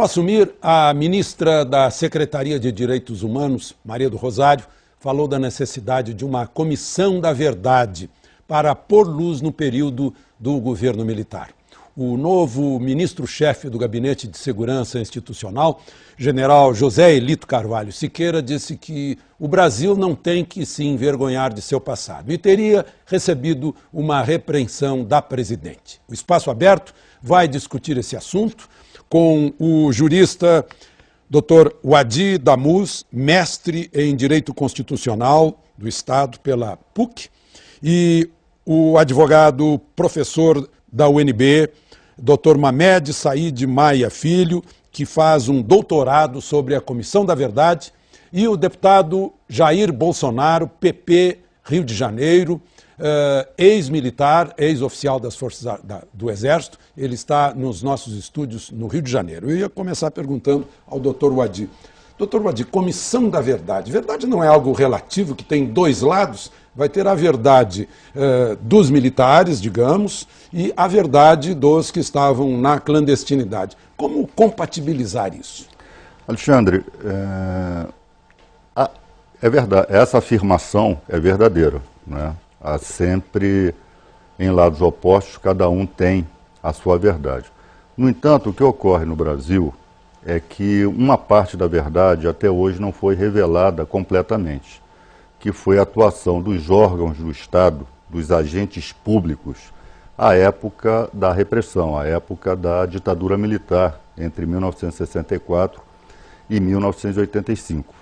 Ao assumir, a ministra da Secretaria de Direitos Humanos, Maria do Rosário, falou da necessidade de uma comissão da verdade para pôr luz no período do governo militar. O novo ministro-chefe do Gabinete de Segurança Institucional, general José Elito Carvalho Siqueira, disse que o Brasil não tem que se envergonhar de seu passado e teria recebido uma repreensão da presidente. O Espaço Aberto vai discutir esse assunto com o jurista Dr. Wadi Damus, mestre em Direito Constitucional do Estado pela PUC, e o advogado professor da UNB, Dr. Mamed Said Maia Filho, que faz um doutorado sobre a Comissão da Verdade, e o deputado Jair Bolsonaro, PP, Rio de Janeiro, ex-militar, ex-oficial das Forças do Exército. Ele está nos nossos estúdios no Rio de Janeiro. Eu ia começar perguntando ao doutor Wadi. Doutor Wadi, Comissão da Verdade. Verdade não é algo relativo que tem dois lados? Vai ter a verdade dos militares, digamos, e a verdade dos que estavam na clandestinidade. Como compatibilizar isso? Alexandre, é verdade, essa afirmação é verdadeira, né? Há sempre, em lados opostos, cada um tem a sua verdade. No entanto, o que ocorre no Brasil é que uma parte da verdade até hoje não foi revelada completamente, que foi a atuação dos órgãos do Estado, dos agentes públicos, à época da repressão, à época da ditadura militar, entre 1964 e 1985.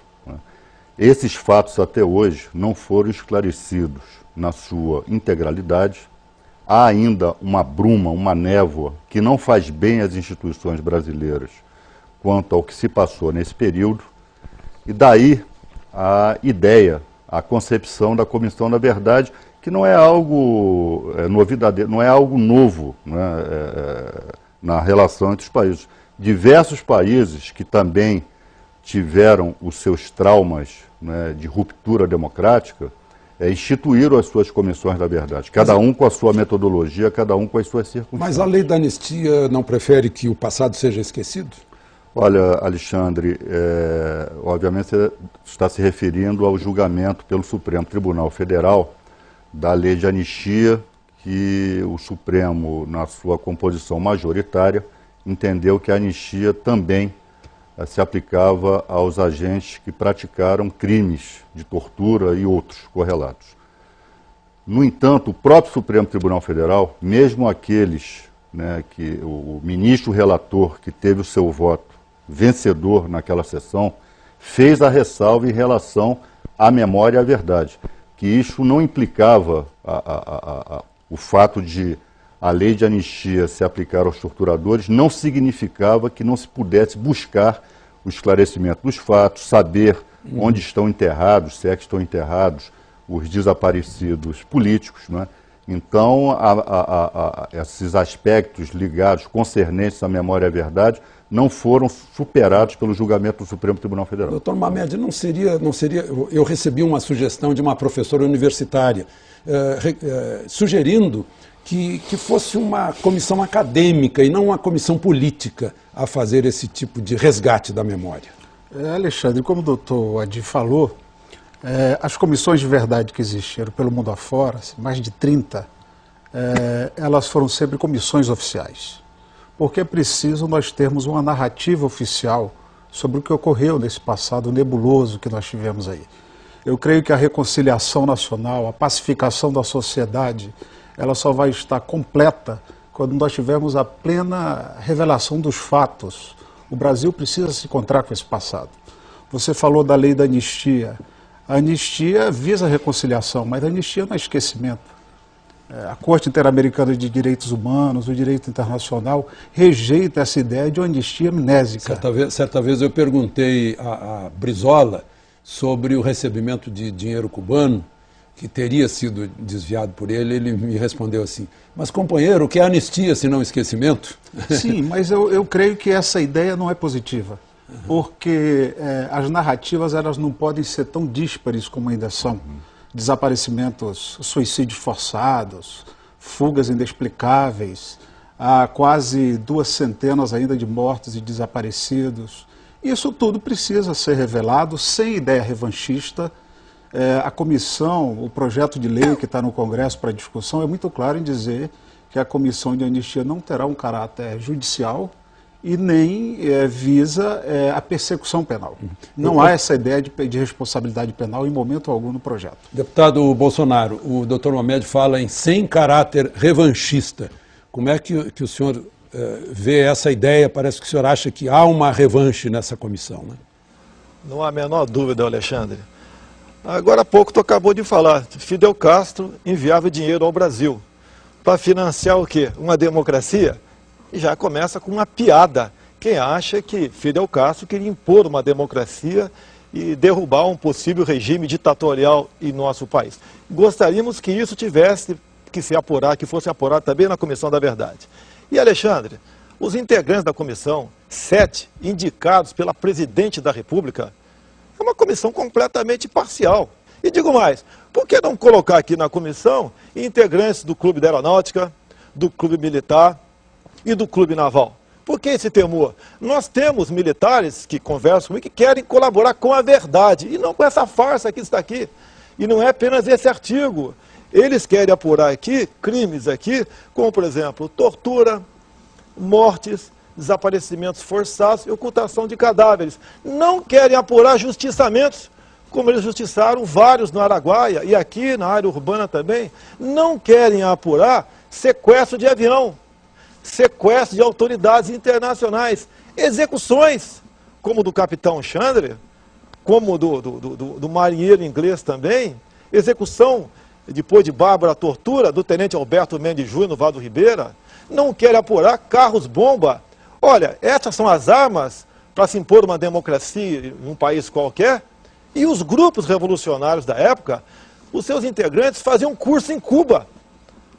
Esses fatos até hoje não foram esclarecidos na sua integralidade. Há ainda uma bruma, uma névoa, que não faz bem às instituições brasileiras quanto ao que se passou nesse período, e daí a ideia, a concepção da Comissão da Verdade, que não é algo novidade, não é algo novo, né, na relação entre os países. Diversos países que também tiveram os seus traumas, né, de ruptura democrática, instituíram as suas comissões da verdade, cada um com a sua metodologia, cada um com as suas circunstâncias. Mas a lei da anistia não prefere que o passado seja esquecido? Olha, Alexandre, obviamente você está se referindo ao julgamento pelo Supremo Tribunal Federal da lei de anistia, que o Supremo, na sua composição majoritária, entendeu que a anistia também se aplicava aos agentes que praticaram crimes de tortura e outros correlatos. No entanto, o próprio Supremo Tribunal Federal, mesmo aqueles, né, que o ministro relator que teve o seu voto vencedor naquela sessão, fez a ressalva em relação à memória e à verdade, que isso não implicava o fato de a lei de anistia se aplicar aos torturadores, não significava que não se pudesse buscar o esclarecimento dos fatos, saber onde estão enterrados, se é que estão enterrados os desaparecidos políticos, não é? Então, esses aspectos ligados, concernentes à memória e à verdade, não foram superados pelo julgamento do Supremo Tribunal Federal. Doutor Mamed, não seria, eu recebi uma sugestão de uma professora universitária, sugerindo que fosse uma comissão acadêmica e não uma comissão política a fazer esse tipo de resgate da memória. Alexandre, como o doutor Adi falou, as comissões de verdade que existiram pelo mundo afora, mais de 30, elas foram sempre comissões oficiais. Porque é preciso nós termos uma narrativa oficial sobre o que ocorreu nesse passado nebuloso que nós tivemos aí. Eu creio que a reconciliação nacional, a pacificação da sociedade, ela só vai estar completa quando nós tivermos a plena revelação dos fatos. O Brasil precisa se encontrar com esse passado. Você falou da lei da anistia. A anistia visa a reconciliação, mas a anistia não é esquecimento. A Corte Interamericana de Direitos Humanos, o direito internacional, rejeita essa ideia de uma anistia amnésica. Certa vez eu perguntei a Brizola sobre o recebimento de dinheiro cubano, que teria sido desviado por ele. Ele me respondeu assim: mas companheiro, o que é anistia se não esquecimento? Sim, mas eu creio que essa ideia não é positiva, porque as narrativas elas não podem ser tão díspares como ainda são. Desaparecimentos, suicídios forçados, fugas inexplicáveis, há quase 2 centenas ainda de mortos e desaparecidos. Isso tudo precisa ser revelado sem ideia revanchista. A comissão, o projeto de lei que está no Congresso para discussão é muito claro em dizer que a comissão de anistia não terá um caráter judicial e nem visa a persecução penal. Não há essa ideia de responsabilidade penal em momento algum no projeto. Deputado Bolsonaro, o doutor Mamed fala em sem caráter revanchista. Como é que o senhor vê essa ideia? Parece que o senhor acha que há uma revanche nessa comissão, né? Não há a menor dúvida, Alexandre. Agora há pouco tu acabou de falar, Fidel Castro enviava dinheiro ao Brasil para financiar o quê? Uma democracia? E já começa com uma piada. Quem acha que Fidel Castro queria impor uma democracia e derrubar um possível regime ditatorial em nosso país? Gostaríamos que isso tivesse que se apurar, que fosse apurado também na Comissão da Verdade. E, Alexandre, os integrantes da comissão, 7 indicados pela Presidente da República, é uma comissão completamente parcial. E digo mais, por que não colocar aqui na comissão integrantes do Clube da Aeronáutica, do Clube Militar e do Clube Naval? Por que esse temor? Nós temos militares que conversam comigo que querem colaborar com a verdade e não com essa farsa que está aqui. E não é apenas esse artigo. Eles querem apurar aqui crimes aqui, como por exemplo, tortura, mortes, desaparecimentos forçados e ocultação de cadáveres. Não querem apurar justiçamentos, como eles justiçaram vários no Araguaia e aqui na área urbana também. Não querem apurar sequestro de avião, sequestro de autoridades internacionais, execuções, como do capitão Chandler, como do marinheiro inglês também, execução, depois de Bárbara, tortura do tenente Alberto Mendes Júnior no Vale do Ribeira. Não querem apurar carros-bomba. Olha, essas são as armas para se impor uma democracia em um país qualquer. E os grupos revolucionários da época, os seus integrantes faziam curso em Cuba.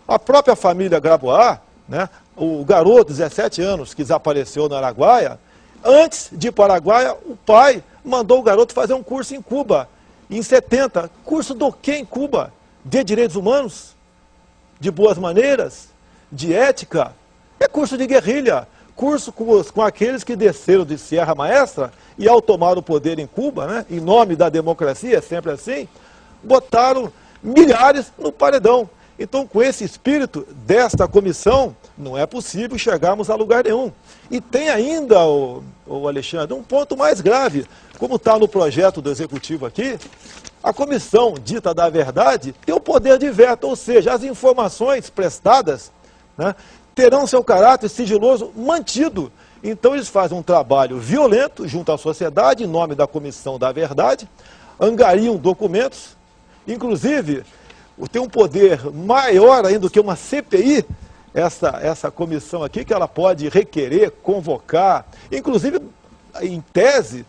A própria família Grabois, né, o garoto de 17 anos que desapareceu no Araguaia, antes de ir para o Araguaia, o pai mandou o garoto fazer um curso em Cuba. Em 70, curso do quê em Cuba? De direitos humanos? De boas maneiras? De ética? É curso de guerrilha. Curso com aqueles que desceram de Sierra Maestra e ao tomar o poder em Cuba, né, em nome da democracia, é sempre assim, botaram milhares no paredão. Então, com esse espírito desta comissão, não é possível chegarmos a lugar nenhum. E tem ainda, o Alexandre, um ponto mais grave. Como está no projeto do Executivo aqui, a comissão dita da verdade tem o poder de veto, ou seja, as informações prestadas, né, terão seu caráter sigiloso mantido. Então eles fazem um trabalho violento junto à sociedade, em nome da Comissão da Verdade, angariam documentos, inclusive tem um poder maior ainda do que uma CPI, essa comissão aqui, que ela pode requerer, convocar, inclusive, em tese,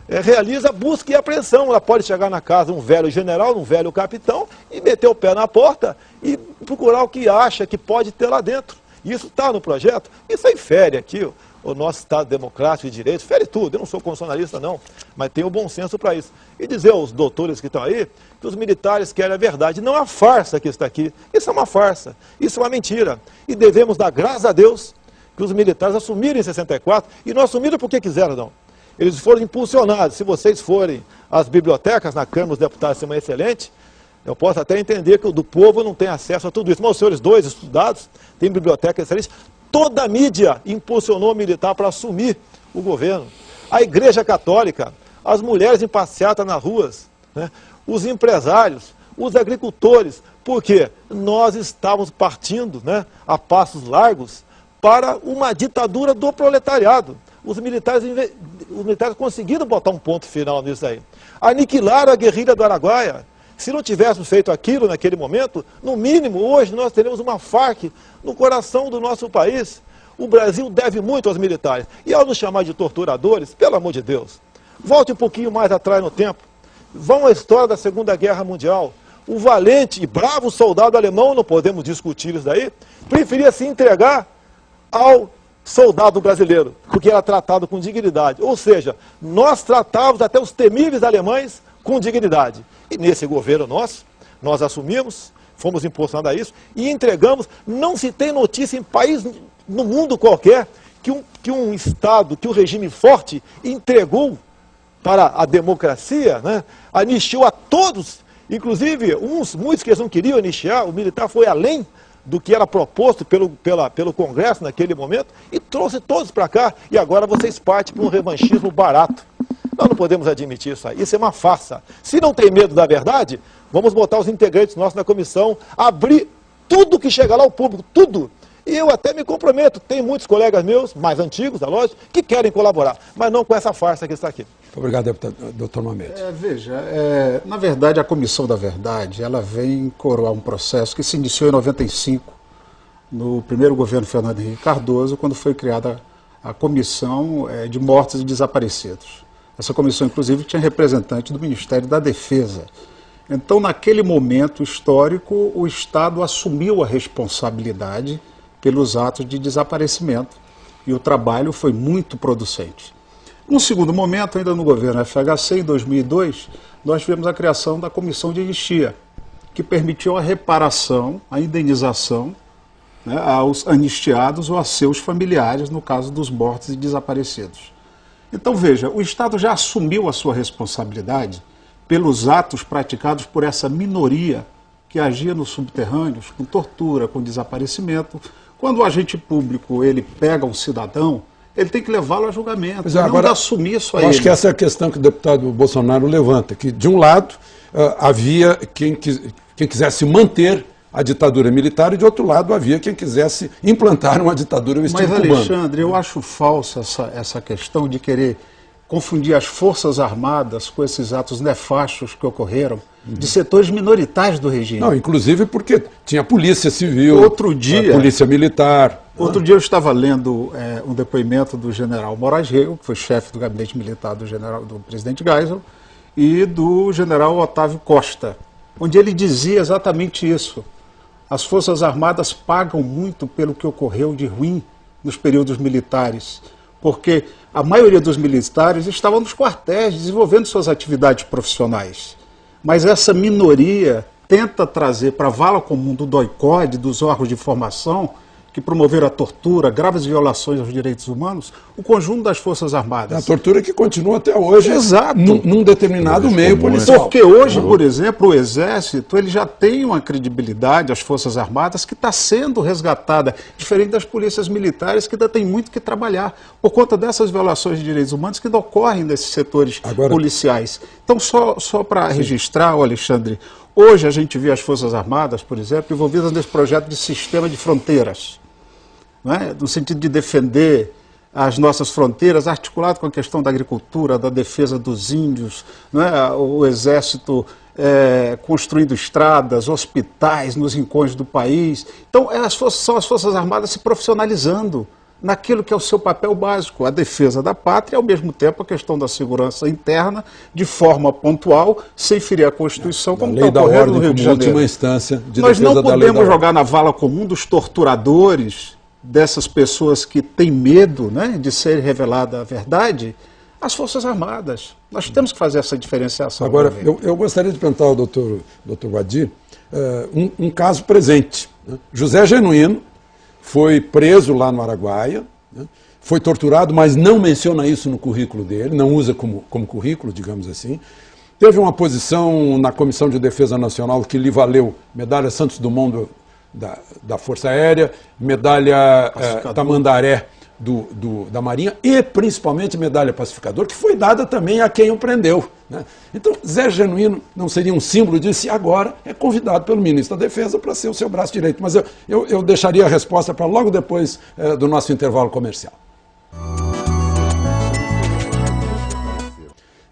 realiza busca e apreensão. Ela pode chegar na casa de um velho general, de um velho capitão, e meter o pé na porta e procurar o que acha que pode ter lá dentro. Isso está no projeto, isso aí fere aqui o nosso Estado democrático de direito, fere tudo. Eu não sou constitucionalista não, mas tenho bom senso para isso. E dizer aos doutores que estão aí que os militares querem a verdade, não a farsa que está aqui. Isso é uma farsa, isso é uma mentira. E devemos dar graças a Deus que os militares assumiram em 64, e não assumiram porque quiseram não. Eles foram impulsionados. Se vocês forem às bibliotecas, na Câmara dos Deputados, isso é uma excelente. Eu posso até entender que o do povo não tem acesso a tudo isso. Mas os senhores dois estudados, têm biblioteca excelente. Toda a mídia impulsionou o militar para assumir o governo. A Igreja Católica, as mulheres em passeata nas ruas, né, os empresários, os agricultores. Porque nós estávamos partindo, né, a passos largos para uma ditadura do proletariado. Os militares conseguiram botar um ponto final nisso aí. Aniquilaram a guerrilha do Araguaia. Se não tivéssemos feito aquilo naquele momento, no mínimo, hoje nós teremos uma FARC no coração do nosso país. O Brasil deve muito aos militares. E ao nos chamar de torturadores, pelo amor de Deus, volte um pouquinho mais atrás no tempo. Vão à história da Segunda Guerra Mundial. O valente e bravo soldado alemão, não podemos discutir isso daí, preferia se entregar ao soldado brasileiro, porque era tratado com dignidade. Ou seja, nós tratávamos até os temíveis alemães com dignidade. E nesse governo nosso, nós assumimos, fomos impulsionados a isso e entregamos. Não se tem notícia em país no mundo qualquer que um Estado, que um regime forte entregou para a democracia, né? Anistiou a todos, inclusive muitos que eles não queriam anistiar, o militar foi além do que era proposto pelo Congresso naquele momento e trouxe todos para cá, e agora vocês partem para um revanchismo barato. Nós não podemos admitir isso aí, isso é uma farsa. Se não tem medo da verdade, vamos botar os integrantes nossos na comissão, abrir tudo que chegar lá ao público, tudo. E eu até me comprometo, tem muitos colegas meus, mais antigos, é lógico, que querem colaborar, mas não com essa farsa que está aqui. Muito obrigado, deputado, doutor Mamede. Veja, na verdade, a Comissão da Verdade, ela vem coroar um processo que se iniciou em 95, no primeiro governo Fernando Henrique Cardoso, quando foi criada a Comissão de Mortos e Desaparecidos. Essa comissão, inclusive, tinha representante do Ministério da Defesa. Então, naquele momento histórico, o Estado assumiu a responsabilidade pelos atos de desaparecimento e o trabalho foi muito producente. Num segundo momento, ainda no governo FHC, em 2002, nós tivemos a criação da Comissão de Anistia, que permitiu a reparação, a indenização, né, aos anistiados ou a seus familiares, no caso dos mortos e desaparecidos. Então, veja, o Estado já assumiu a sua responsabilidade pelos atos praticados por essa minoria que agia nos subterrâneos, com tortura, com desaparecimento. Quando o agente público ele pega um cidadão, ele tem que levá-lo a julgamento, não assumir isso a ele. Eu acho que essa é a questão que o deputado Bolsonaro levanta, que de um lado havia quem quisesse manter a ditadura militar e de outro lado havia quem quisesse implantar uma ditadura ao estilo cubano. Mas, Alexandre, eu acho falsa essa questão de querer confundir as Forças Armadas com esses atos nefastos que ocorreram de setores minoritários do regime. Não, inclusive porque tinha polícia civil, polícia militar. Outro dia eu estava lendo um depoimento do general Moraes Rego, que foi chefe do gabinete militar do presidente Geisel, e do general Otávio Costa, onde ele dizia exatamente isso. As Forças Armadas pagam muito pelo que ocorreu de ruim nos períodos militares, porque a maioria dos militares estavam nos quartéis, desenvolvendo suas atividades profissionais. Mas essa minoria tenta trazer para a vala comum do DOI-CODE, dos órgãos de informação, que promoveram a tortura, graves violações aos direitos humanos, o conjunto das Forças Armadas. A tortura que continua até hoje, exato, num determinado meio policial. Porque hoje, por exemplo, o Exército ele já tem uma credibilidade, as Forças Armadas, que está sendo resgatada, diferente das polícias militares, que ainda tem muito que trabalhar, por conta dessas violações de direitos humanos que ainda ocorrem nesses setores policiais. Então, só para registrar, Alexandre, hoje a gente vê as Forças Armadas, por exemplo, envolvidas nesse projeto de sistema de fronteiras, no sentido de defender as nossas fronteiras, articulado com a questão da agricultura, da defesa dos índios, o Exército construindo estradas, hospitais nos rincões do país. Então, são as Forças Armadas se profissionalizando naquilo que é o seu papel básico, a defesa da pátria, e ao mesmo tempo a questão da segurança interna, de forma pontual, sem ferir a Constituição, como está ocorrendo no Rio de Janeiro. Última instância de Nós defesa não da lei da podemos jogar na vala comum dos torturadores, dessas pessoas que têm medo, de ser revelada a verdade, as Forças Armadas. Nós temos que fazer essa diferenciação. Agora, eu gostaria de perguntar ao doutor Wadi um caso presente. José Genuíno foi preso lá no Araguaia, foi torturado, mas não menciona isso no currículo dele, não usa como currículo, digamos assim. Teve uma posição na Comissão de Defesa Nacional que lhe valeu medalha Santos Dumont da Força Aérea, medalha Tamandaré da Marinha e principalmente medalha Pacificador, que foi dada também a quem o prendeu. Então, Zé Genuíno não seria um símbolo disso e agora é convidado pelo ministro da Defesa para ser o seu braço direito. Mas eu deixaria a resposta para logo depois do nosso intervalo comercial.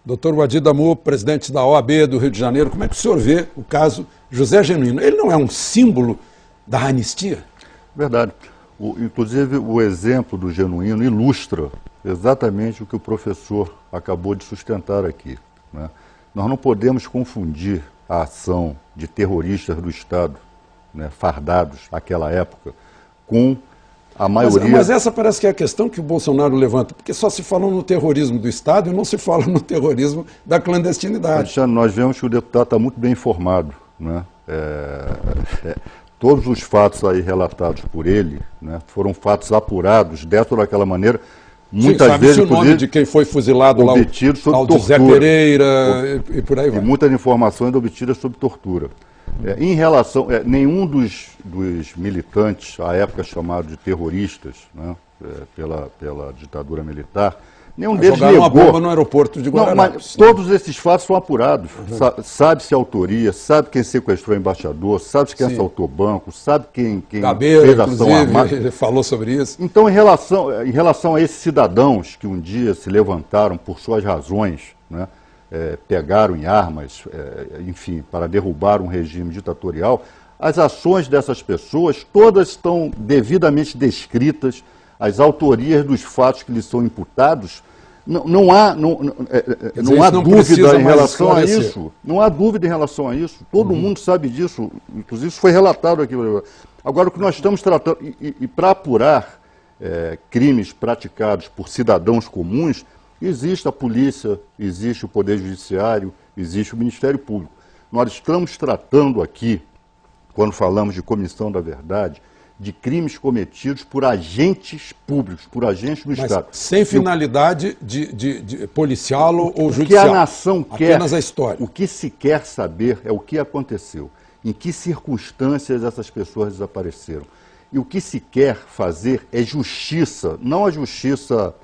Doutor Wadi Damu, presidente da OAB do Rio de Janeiro, como é que o senhor vê o caso José Genuíno? Ele não é um símbolo da anistia? Verdade. Inclusive, o exemplo do Genuíno ilustra exatamente o que o professor acabou de sustentar aqui. Nós não podemos confundir a ação de terroristas do Estado, fardados naquela época, com a maioria... Mas essa parece que é a questão que o Bolsonaro levanta, porque só se fala no terrorismo do Estado e não se fala no terrorismo da clandestinidade. Alexandre, nós vemos que o deputado está muito bem informado. todos os fatos aí relatados por ele, né, foram fatos apurados dessa ou daquela maneira, muitas vezes, o nome de quem foi fuzilado lá, obtido sob ao tortura. Zé Pereira e por aí vai. E muitas informações obtidas sob tortura. Em relação, nenhum dos militantes, à época chamados de terroristas, né, pela ditadura militar, nenhum deles jogaram negou. uma bomba no aeroporto de Guararapes. Mas todos esses fatos são apurados. Sabe-se a autoria, sabe quem sequestrou o embaixador, sabe quem assaltou o banco, sabe quem Gabeira, fez a ação armada. ele falou sobre isso. Então, em relação a esses cidadãos que um dia se levantaram por suas razões, né, pegaram em armas, enfim, para derrubar um regime ditatorial, as ações dessas pessoas todas estão devidamente descritas, as autorias dos fatos que lhes são imputados, não há dúvida em relação a isso. Não há dúvida em relação a isso. Todo mundo sabe disso, inclusive isso foi relatado aqui. Agora, o que nós estamos tratando, e para apurar crimes praticados por cidadãos comuns, existe a polícia, existe o Poder Judiciário, existe o Ministério Público. Nós estamos tratando aqui, quando falamos de comissão da verdade, de crimes cometidos por agentes públicos, por agentes do Estado. Sem finalidade de policial ou judicial. O que a nação quer, apenas a história. O que se quer saber é o que aconteceu, em que circunstâncias essas pessoas desapareceram. E o que se quer fazer é justiça, não a justiça,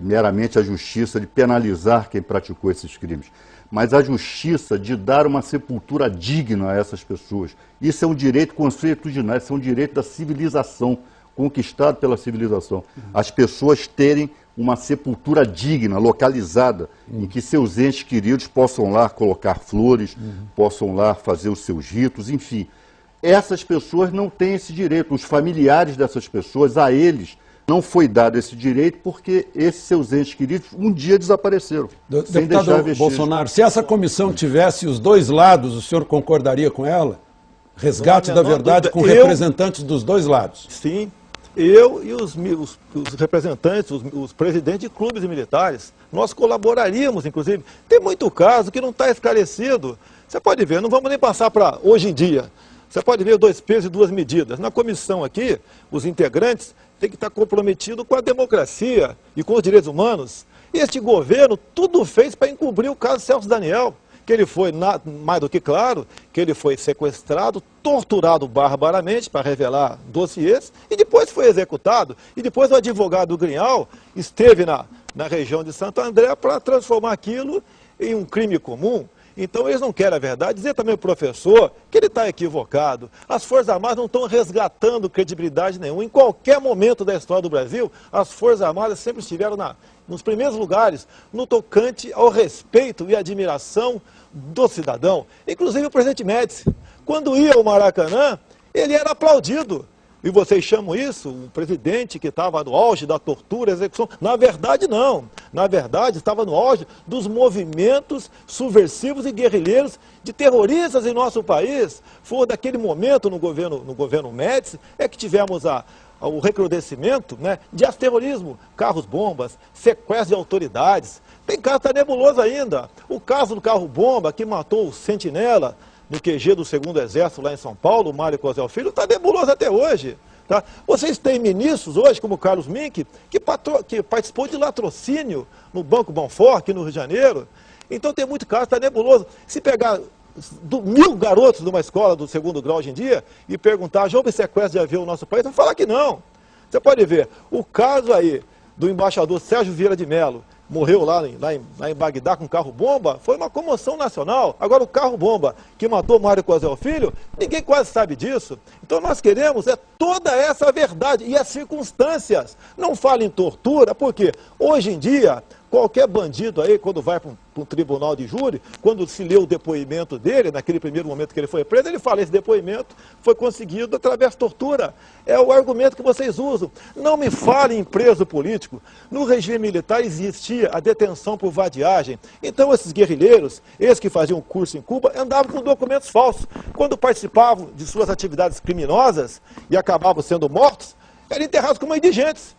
meramente a justiça de penalizar quem praticou esses crimes, mas a justiça de dar uma sepultura digna a essas pessoas. Isso é um direito consuetudinário, isso é um direito da civilização, conquistado pela civilização. As pessoas terem uma sepultura digna, localizada, em que seus entes queridos possam lá colocar flores, possam lá fazer os seus ritos, enfim. Essas pessoas não têm esse direito, os familiares dessas pessoas, a eles, não foi dado esse direito porque esses seus entes queridos um dia desapareceram, sem deixar vestígios. Bolsonaro, se essa comissão tivesse os dois lados, o senhor concordaria com ela? Resgate da verdade com representantes dos dois lados. Sim, eu e os representantes, os presidentes de clubes militares, nós colaboraríamos, inclusive. Tem muito caso que não está esclarecido. Você pode ver, não vamos nem passar para hoje em dia. Você pode ver 2 pesos e 2 medidas. Na comissão aqui, os integrantes têm que estar comprometidos com a democracia e com os direitos humanos. E este governo tudo fez para encobrir o caso Celso Daniel, que ele foi, mais do que claro, que ele foi sequestrado, torturado barbaramente para revelar dossiês, e depois foi executado. E depois o advogado Grignal esteve na região de Santo André para transformar aquilo em um crime comum. Então eles não querem a verdade. Dizer também ao professor que ele está equivocado. As Forças Armadas não estão resgatando credibilidade nenhuma. Em qualquer momento da história do Brasil, as Forças Armadas sempre estiveram nos primeiros lugares, no tocante ao respeito e admiração do cidadão. Inclusive o presidente Médici, quando ia ao Maracanã, ele era aplaudido. E vocês chamam isso, um presidente que estava no auge da tortura, execução. Na verdade, não. Na verdade, estava no auge dos movimentos subversivos e guerrilheiros de terroristas em nosso país. Foi daquele momento no governo Médici, que tivemos o recrudescimento, né, de terrorismo, carros-bombas, sequestro de autoridades. Tem caso que está nebuloso ainda. O caso do carro-bomba que matou o Sentinela no QG do 2º Exército lá em São Paulo, o Mário Cosel Filho, está nebuloso até hoje. Tá? Vocês têm ministros hoje, como o Carlos Mink, que participou de latrocínio no Banco Bonfort, aqui no Rio de Janeiro. Então tem muito caso, está nebuloso. Se pegar 1000 garotos de uma escola do 2º grau hoje em dia e perguntar, já houve sequestro de avião no nosso país? Vão falar que não. Você pode ver, o caso aí do embaixador Sérgio Vieira de Mello, morreu lá em Bagdá com carro-bomba, foi uma comoção nacional. Agora o carro-bomba que matou Mário Cosel Filho, ninguém quase sabe disso. Então nós queremos toda essa verdade e as circunstâncias. Não fale em tortura, porque hoje em dia, qualquer bandido aí, quando vai para um tribunal de júri, quando se lê o depoimento dele, naquele primeiro momento que ele foi preso, ele fala, esse depoimento foi conseguido através de tortura. É o argumento que vocês usam. Não me falem em preso político. No regime militar existia a detenção por vadiagem. Então esses guerrilheiros, esses que faziam curso em Cuba, andavam com documentos falsos. Quando participavam de suas atividades criminosas e acabavam sendo mortos, eram enterrados como indigentes.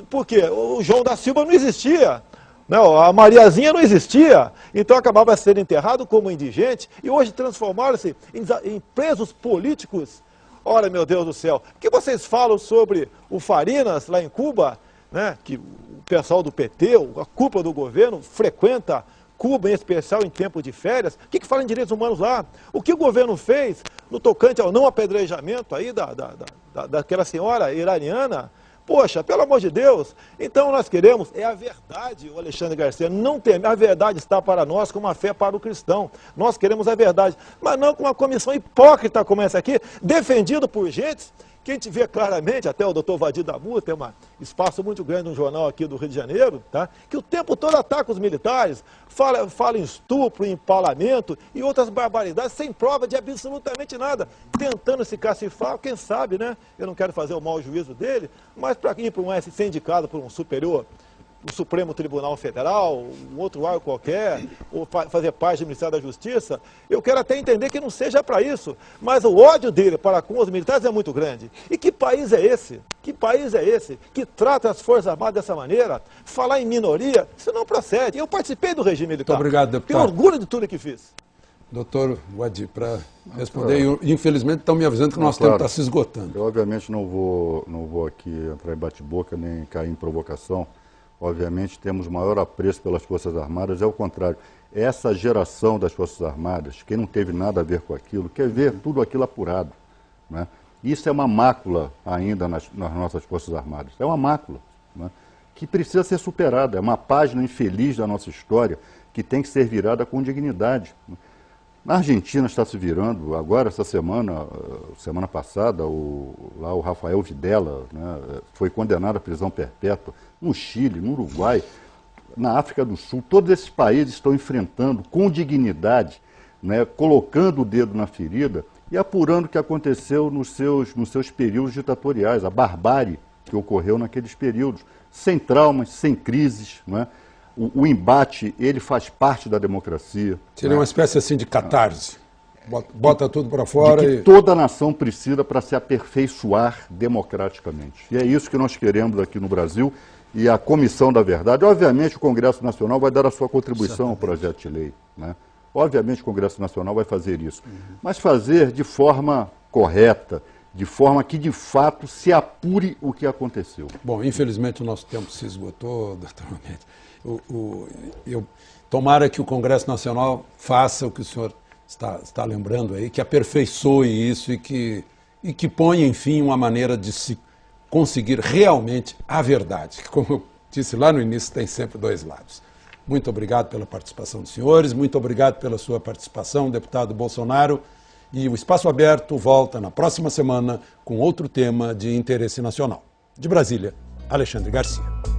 Porque o João da Silva não existia. Não, a Mariazinha não existia, então acabava sendo enterrado como indigente e hoje transformaram-se em presos políticos. Ora, meu Deus do céu, o que vocês falam sobre o Farinas lá em Cuba, né, que o pessoal do PT, a cúpula do governo, frequenta Cuba, em especial em tempo de férias? O que fala em direitos humanos lá? O que o governo fez no tocante ao não apedrejamento aí daquela senhora iraniana? Poxa, pelo amor de Deus, então nós queremos, é a verdade, o Alexandre Garcia, não tem, a verdade está para nós como a fé para o cristão. Nós queremos a verdade, mas não com uma comissão hipócrita como essa aqui, defendido por gente que a gente vê claramente, até o doutor Vadir Damu tem um espaço muito grande no jornal aqui do Rio de Janeiro, tá? Que o tempo todo ataca os militares, fala em estupro, em empalamento e outras barbaridades, sem prova de absolutamente nada, tentando se cacifar, quem sabe, né? Eu não quero fazer o mau juízo dele, mas para ir para ser indicado por um superior, o Supremo Tribunal Federal, um outro órgão qualquer, ou fazer parte do Ministério da Justiça, eu quero até entender que não seja para isso, mas o ódio dele para com os militares é muito grande. E que país é esse? Que país é esse que trata as Forças Armadas dessa maneira? Falar em minoria, isso não procede. Eu participei do regime militar. Muito obrigado, deputado. Tenho orgulho de tudo que fiz. Doutor Vadir, para responder, infelizmente estão me avisando que o nosso tempo está se esgotando. Eu obviamente não vou aqui entrar em bate-boca nem cair em provocação. Obviamente temos maior apreço pelas Forças Armadas, é o contrário. Essa geração das Forças Armadas, quem não teve nada a ver com aquilo, quer ver tudo aquilo apurado, né? Isso é uma mácula ainda nas nossas Forças Armadas, é uma mácula, né, que precisa ser superada, é uma página infeliz da nossa história que tem que ser virada com dignidade. Na Argentina está se virando, agora essa semana passada, lá o Rafael Videla, né, foi condenado à prisão perpétua. No Chile, no Uruguai, na África do Sul, todos esses países estão enfrentando com dignidade, né, colocando o dedo na ferida e apurando o que aconteceu nos seus períodos ditatoriais, a barbárie que ocorreu naqueles períodos, sem traumas, sem crises, né? O embate, ele faz parte da democracia. Seria uma espécie assim de catarse. Bota tudo para fora. Que toda nação precisa para se aperfeiçoar democraticamente. E é isso que nós queremos aqui no Brasil. E a Comissão da Verdade, obviamente o Congresso Nacional vai dar a sua contribuição ao projeto de lei, né? Obviamente o Congresso Nacional vai fazer isso. Mas fazer de forma correta, de forma que de fato se apure o que aconteceu. Bom, infelizmente o nosso tempo se esgotou, doutor Mendes. Tomara que o Congresso Nacional faça o que o senhor está lembrando aí, que aperfeiçoe isso e que ponha, enfim, uma maneira de se conseguir realmente a verdade, que, como eu disse lá no início, tem sempre dois lados. Muito obrigado pela participação dos senhores, muito obrigado pela sua participação, deputado Bolsonaro. E o Espaço Aberto volta na próxima semana com outro tema de interesse nacional. De Brasília, Alexandre Garcia.